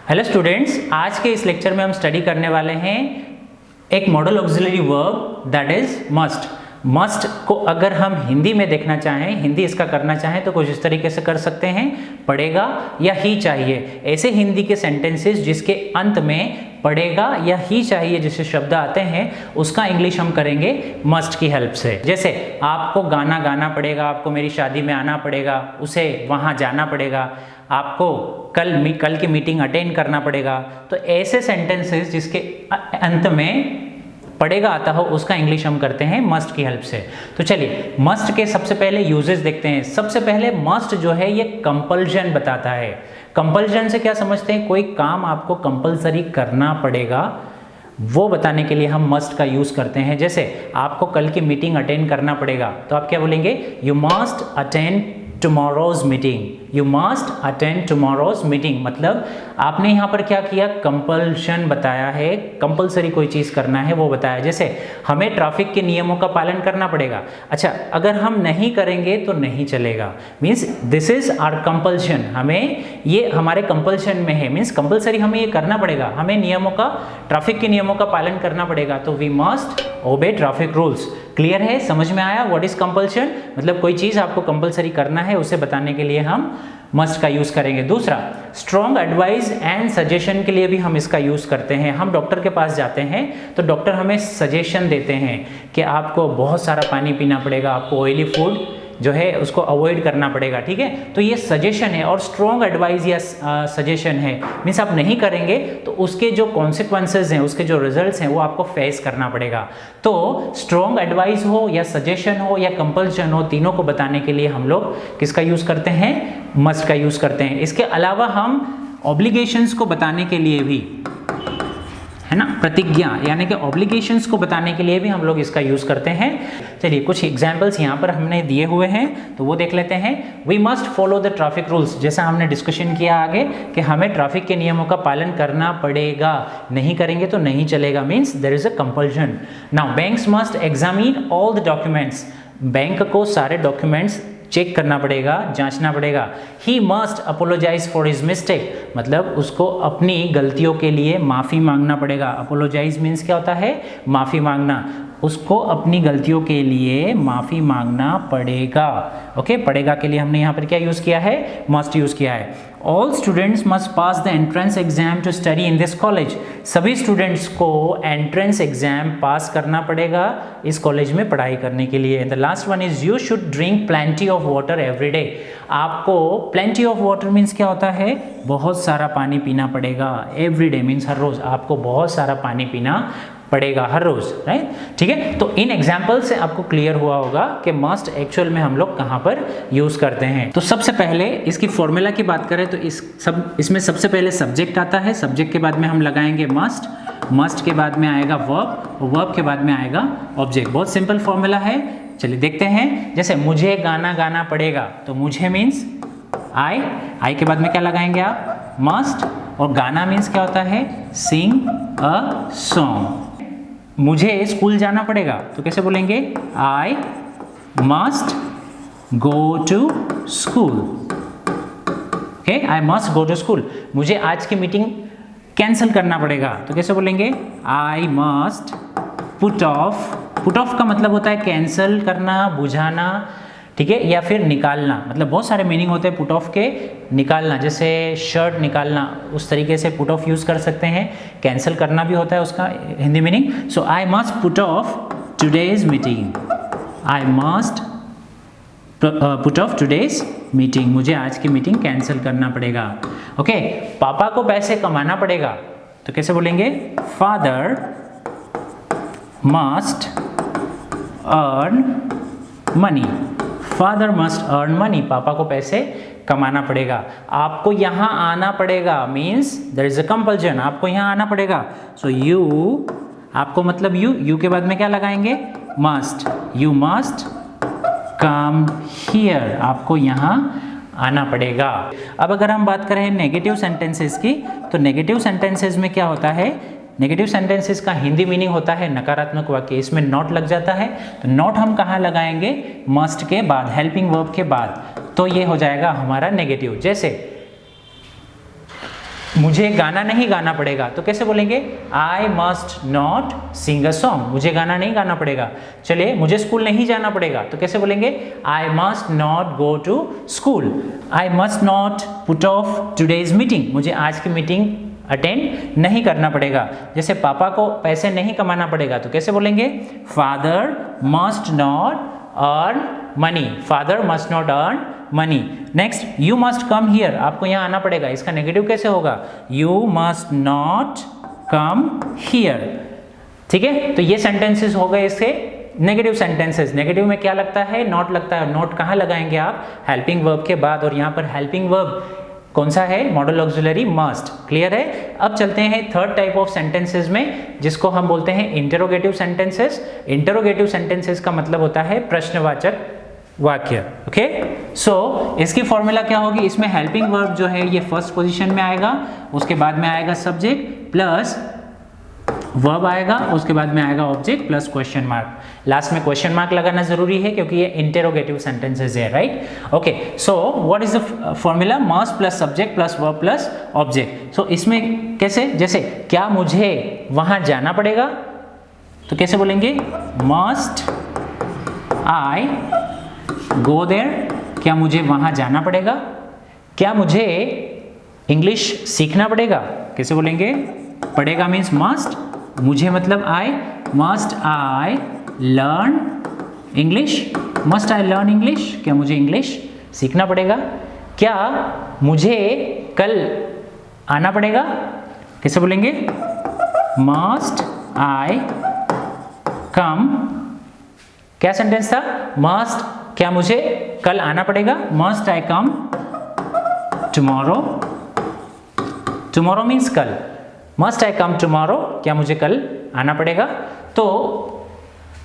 Hello students, आज के इस लेक्चर में हम स्टडी करने वाले हैं एक model auxiliary verb that is must. Must को अगर हम हिंदी में देखना चाहें, हिंदी इसका करना चाहें तो कुछ इस तरीके से कर सकते हैं, पड़ेगा या ही चाहिए। ऐसे हिंदी के सेंटेंसेस जिसके अंत में पड़ेगा या ही चाहिए जैसे शब्द आते हैं उसका इंग्लिश हम करेंगे मस्ट की हेल्प से। जैसे आपको गाना गाना पड़ेगा, आपको मेरी शादी में आना पड़ेगा, उसे वहाँ जाना पड़ेगा, आपको कल की मीटिंग अटेंड करना पड़ेगा। तो ऐसे सेंटेंसेस जिसके अंत में पड़ेगा आता हो उसका इंग्लिश हम करते हैं मस्ट की हेल्प से। तो चलिए मस्ट के सबसे पहले यूजेस देखते हैं। सबसे पहले मस्ट जो है ये कंपल्जन बताता है। कंपल्जन से क्या समझते हैं? कोई काम आपको कंपल्सरी करना पड़ेगा, वो बताने के लिए हम मस्ट का यूज करते हैं। जैसे आपको कल की मीटिंग अटेंड करना पड़ेगा तो आप क्या बोलेंगे? You must attend tomorrow's meeting. You must attend tomorrow's meeting मतलब आपने यहाँ पर क्या किया? कंपल्शन बताया है, कंपल्सरी कोई चीज़ करना है वो बताया। जैसे हमें ट्रैफिक के नियमों का पालन करना पड़ेगा। अच्छा, अगर हम नहीं करेंगे तो नहीं चलेगा, means this is our compulsion. हमें ये हमारे कंपल्शन में है, मीन्स कंपल्सरी हमें ये करना पड़ेगा, हमें नियमों का, ट्रैफिक के नियमों का पालन करना पड़ेगा। तो we must obey traffic rules. Clear है? समझ में आया व्हाट इज कंपल्शन? मतलब कोई चीज़ आपको कंपल्सरी करना है उसे बताने के लिए हम मस्ट का यूज करेंगे। दूसरा, स्ट्रॉन्ग एडवाइस एंड सजेशन के लिए भी हम इसका यूज करते हैं। हम डॉक्टर के पास जाते हैं तो डॉक्टर हमें सजेशन देते हैं कि आपको बहुत सारा पानी पीना पड़ेगा, आपको ऑयली फूड जो है उसको अवॉइड करना पड़ेगा। ठीक है, तो ये सजेशन है और स्ट्रॉन्ग एडवाइस या सजेशन है, मीन्स आप नहीं करेंगे तो उसके जो कॉन्सिक्वेंसेज हैं, उसके जो रिजल्ट्स हैं वो आपको फेस करना पड़ेगा। तो स्ट्रॉन्ग एडवाइस हो या सजेशन हो या कंपल्शन हो, तीनों को बताने के लिए हम लोग किसका यूज करते हैं? मस्ट का यूज करते हैं। इसके अलावा हम ऑब्लिगेशंस को बताने के लिए भी, है ना, प्रतिज्ञा यानी कि ऑब्लिगेशंस को बताने के लिए भी हम लोग इसका यूज करते हैं। चलिए कुछ एग्जांपल्स यहाँ पर हमने दिए हुए हैं तो वो देख लेते हैं। We must follow the traffic rules, जैसा हमने डिस्कशन किया आगे कि हमें ट्रैफिक के नियमों का पालन करना पड़ेगा, नहीं करेंगे तो नहीं चलेगा, means there is a compulsion. Now banks must examine all the documents, bank को सारे डॉक्यूमेंट्स चेक करना पड़ेगा, जांचना पड़ेगा। He must apologize for his mistake, मतलब उसको अपनी गलतियों के लिए माफ़ी मांगना पड़ेगा। अपोलोजाइज मीन्स क्या होता है? माफ़ी मांगना। उसको अपनी गलतियों के लिए माफ़ी मांगना पड़ेगा। ओके, पड़ेगा के लिए हमने यहाँ पर क्या यूज़ किया है? मस्ट यूज़ किया है। All students must pass the entrance exam to study in this college, सभी स्टूडेंट्स को एंट्रेंस एग्जाम पास करना पड़ेगा इस कॉलेज में पढ़ाई करने के लिए। The last one is you should drink plenty of water every day, आपको प्लेंटी ऑफ वाटर मीन्स क्या होता है? बहुत सारा पानी पीना पड़ेगा। एवरी डे मीन्स हर रोज आपको बहुत सारा पानी पीना पड़ेगा हर रोज, राइट? ठीक है, तो इन एग्जाम्पल से आपको क्लियर हुआ होगा कि मस्ट एक्चुअल में हम लोग कहाँ पर यूज करते हैं। तो सबसे पहले इसकी फॉर्मूला की बात करें तो इसमें सबसे पहले सब्जेक्ट आता है, सब्जेक्ट के बाद में हम लगाएंगे मस्ट, मस्ट के बाद में आएगा वर्ब, वर्ब के बाद में आएगा ऑब्जेक्ट। बहुत सिंपल फॉर्मूला है, चलिए देखते हैं। जैसे मुझे गाना गाना पड़ेगा तो मुझे मीन्स आई, आई के बाद में क्या लगाएंगे आप? मस्ट, और गाना मीन्स क्या होता है? सिंग अ सॉन्ग। मुझे स्कूल जाना पड़ेगा तो कैसे बोलेंगे? I must go to school. Okay, I must go to school. मुझे आज की मीटिंग कैंसिल करना पड़ेगा तो कैसे बोलेंगे? I must put off. Put off का मतलब होता है कैंसिल करना, बुझाना, ठीक है, या फिर निकालना। मतलब बहुत सारे मीनिंग होते हैं पुट ऑफ के। निकालना जैसे शर्ट निकालना, उस तरीके से पुट ऑफ यूज़ कर सकते हैं। कैंसिल करना भी होता है उसका Hindi meaning. So I must put off today's meeting, I must put off today's meeting, मुझे आज की मीटिंग कैंसिल करना पड़ेगा। ओके, पापा को पैसे कमाना पड़ेगा तो कैसे बोलेंगे? Father must earn money, father must earn money, पापा को पैसे कमाना पड़ेगा। आपको यहाँ आना पड़ेगा means there is a compulsion, आपको यहाँ आना पड़ेगा। सो यू, आपको मतलब यू के बाद में क्या लगाएंगे? Must, you must come here, आपको यहाँ आना पड़ेगा। अब अगर हम बात करें नेगेटिव सेंटेंसेस की तो नेगेटिव सेंटेंसेस में क्या होता है? नेगेटिव सेंटेंसेस का हिंदी मीनिंग होता है नकारात्मक वाक्य, इसमें नॉट लग जाता है। तो नॉट हम कहाँ लगाएंगे? मस्ट के बाद, हेल्पिंग वर्ब के बाद, तो ये हो जाएगा हमारा नेगेटिव। जैसे मुझे गाना नहीं गाना पड़ेगा, तो कैसे बोलेंगे? I must not sing a song, मुझे गाना नहीं गाना पड़ेगा। चलिए, मुझे स्कूल नहीं जाना पड़ेगा, तो कैसे बोलेंगे? I must not go to school. I must not put off today's meeting, मुझे आज की मीटिंग अटेंड नहीं करना पड़ेगा। जैसे पापा को पैसे नहीं कमाना पड़ेगा, तो कैसे बोलेंगे? Father must not earn money, father must not earn money. Next, you must come here, आपको यहाँ आना पड़ेगा, इसका नेगेटिव कैसे होगा? You must not come here. ठीक है, तो ये सेंटेंसेस हो गए इसके नेगेटिव सेंटेंसेस। नेगेटिव में क्या लगता है? नॉट लगता है। नॉट कहाँ लगाएंगे आप? हेल्पिंग वर्ब के बाद, और यहाँ पर हेल्पिंग वर्ब कौन सा है? Model auxiliary must. क्लियर है? अब चलते हैं थर्ड टाइप ऑफ सेंटेंसेस में, जिसको हम बोलते हैं इंटरोगेटिव सेंटेंसेस। इंटरोगेटिव सेंटेंसेस का मतलब होता है प्रश्नवाचक वाक्य। ओके, सो इसकी फॉर्मूला क्या होगी? इसमें हेल्पिंग वर्ब जो है ये फर्स्ट पोजीशन में आएगा, उसके बाद में आएगा सब्जेक्ट प्लस वर्ब आएगा, उसके बाद में आएगा object plus question mark. Last में क्वेश्चन मार्क लगाना जरूरी है क्योंकि ये इंटरोगेटिव सेंटेंसेस है, right? Okay, so what is the formula? Must plus subject plus verb plus object. So इसमें कैसे? जैसे क्या मुझे वहां जाना पड़ेगा, तो कैसे बोलेंगे? मस्ट आई गो देयर, क्या मुझे वहां जाना पड़ेगा? क्या मुझे इंग्लिश सीखना पड़ेगा? कैसे बोलेंगे? पड़ेगा मीन्स मस्ट, मुझे मतलब I, must I learn English, must I learn English, क्या मुझे इंग्लिश सीखना पड़ेगा? क्या मुझे कल आना पड़ेगा? कैसे बोलेंगे? मस्ट आई कम। क्या सेंटेंस था? मस्ट, क्या मुझे कल आना पड़ेगा? Must I come tomorrow, tomorrow means कल। मस्ट आई कम टुमारो, क्या मुझे कल आना पड़ेगा? तो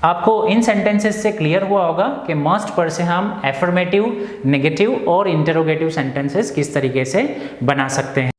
आपको इन सेंटेंसेस से क्लियर हुआ होगा कि मस्ट पर से हम एफर्मेटिव, नेगेटिव और इंटरोगेटिव सेंटेंसेस किस तरीके से बना सकते हैं।